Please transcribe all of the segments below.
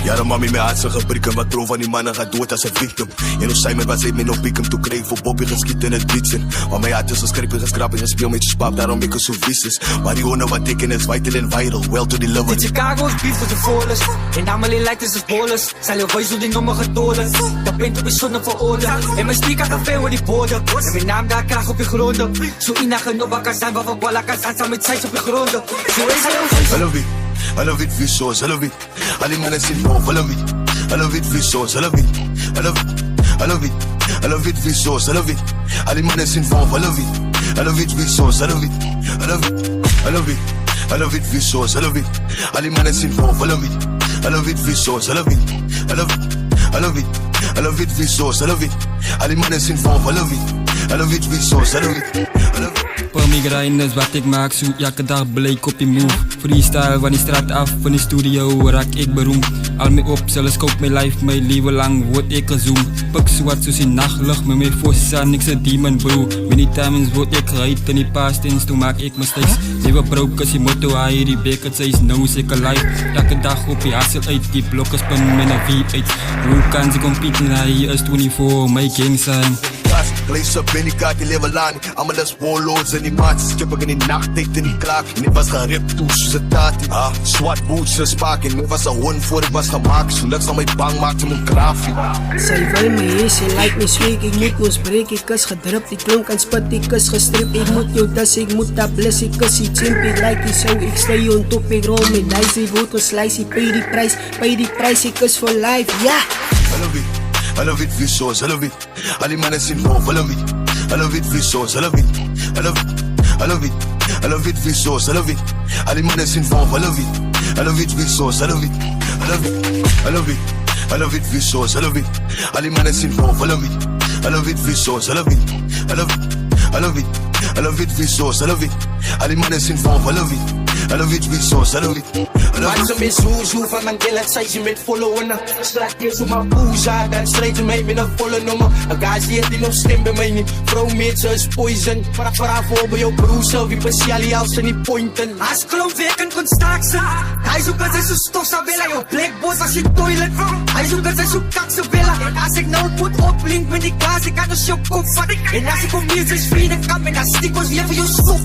Ja, de mami met haar gebreken, wat trouw van die mannen gaat dood als een victim. En hoe Simon was hij met nog piekem, toen kreeg voor Bobby geschiet in het blitzen. Maar mijn hart is geschrepen, geskrapt en gespeeld met je spaap, daarom ik er zo vies is. Maar die honen wat teken is vital en viral, well to deliver. Die Chicago's beef tot de volest, en namelijk lijkt het als bolles. Zijn je voice die nummer gedoden, dat bent op je zonne veroordeeld. En mijn stiek gaat veel in die borden, en mijn naam daar kraag op je gronden. Zo ina genoeg kan zijn, waarvan Bolla kan zijn, samen met zijs op je gronden. Zo is hij ook. I love it. I love it, visuals, I love it. All the man is involved, I love it. I love it, visuals, I love it. I love it, I love it. I love it, visuals, I love it. All the man is involved, I love it. I love it, visuals, I love it. I love it, I love it. I love it, visuals, I love it. All the man is involved, I love it. I love it, visuals, I love it. I love it, I love it. I love it, visuals, I love it. All the man is involved, I love it. I love it, visuals, I love it. I love it. Voor mij grind is wat ik maak, zoek elke dag bleek op die move. Freestyle van die straat af, van die studio raak ik beroemd. Al mee op, zelfs koop mijn life, mijn leven lang word ik gezoomd. Puk zwart zoals in nachtlucht, met mijn fossa, niks een demon bro. Many times word ik geheid in die past eens, toen maak ik mistakes. Leven broke als die motto, hij die beker, zij is no zeker life. Elke dag op je hassel uit, die blokken spin met een V8. Hoe kan ze competen, hij is 24, my gang zijn. Glees op in die kaart, die leven lang. Allemaal dat spoorloos in die maats. Ik heb ook in die nacht tijd in die klaak. En ik was geript toen ze taat. Zwart boots, ze spaak. En ik was een hond voor ik was gemaakt. Zo dat ze mij bang maakte mijn grafie. Zij wil me hees, sy like me sweek. Ik moet ons breek, ik is gedrupt. Ik klonk aan spit, ik is gestrip. Ik moet jou tas, ik moet dat bliss. Ik is die chimp, ik like die show. Ik stay on top, ik rol met dice. Ik word geslice, ik pay die prijs. Ik is for life, ja. I love it. I love it, visuals, I love it. All the man is involved, I love it. I love it, visuals, I love it. I love it, I love it. I love it, visuals, I love it. All the man is involved, I love it. I love it, visuals, I love it. I love it, I love it. I love it, visuals, I love it. All the man is involved, I love it. I love it, visuals, I love it. I love it, I love it. I love it, visuals, I love it. All the man is involved, I love it. I love it, visuals, I love it. Maar ze met zoe van mijn gillet, zij ze met followen. Straat eerst op mijn boeza, dan strijd ze mee met een volle nummer. Een guy zie die nog stem bij mij niet. Vrouw met ze is poison. Vraag voor bij jouw broer, wie speciaal als ze niet pointen. Als klomp werken kon staak ze. Hij zoekt als hij zo stof zou willen. Jouw blackboss als je toilet. Hij zoekt als hij zo kak zou willen. En als ik nou moet oplink met die kaas, ik kan dus jouw kop vatten. En als ik om hier zijn vrienden kan, met dat stickers weer voor jou stof.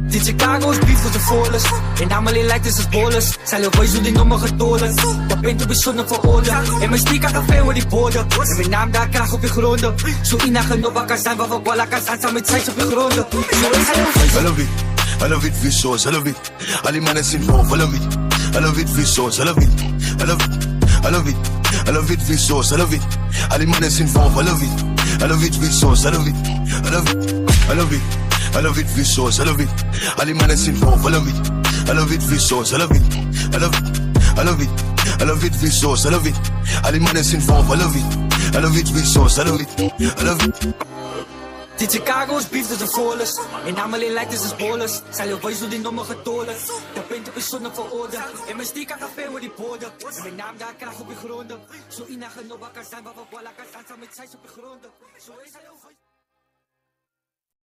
Die Chicago's beef tot de volest. En namelijk lijkt het als bolles. Zijn je voice die nummer gedoden. Dat bent op je zonne veroordeeld. En mijn stiek gaat veel in die borden. En mijn naam daar kraag op je gronden. Zo ina genoeg kan zijn, waarvan Bolla kan zijn, samen met zijs op je gronden. Zo is hij ook. I love it. I love it, visuals, I love it. All the man is involved, I love it. I love it, visuals, I love it. I love it, I love it. I love it, visuals, I love it. All the man is involved, I love it. I love it, visuals, I love it. I love it, I love it. I love it, visuals, I love it. All the man is involved, I love it. I love it, visuals, I love it. I love it, I love it. I love it, visuals, I love it. All the man is involved, I love it. I love it, visuals, I love it. I love it. Die Chicago's beef tot de volest. En namelijk lijkt het als bolles. Zijn je voice die nummer gedoden. Dat bent op je zonne veroordeeld. En mijn stiek gaat veel in die borden. En mijn naam daar kraag op je gronden. Zo ina genoeg kan zijn, waarvan Bolla kan zijn, samen met zijs op je gronden. Zo is hij ook.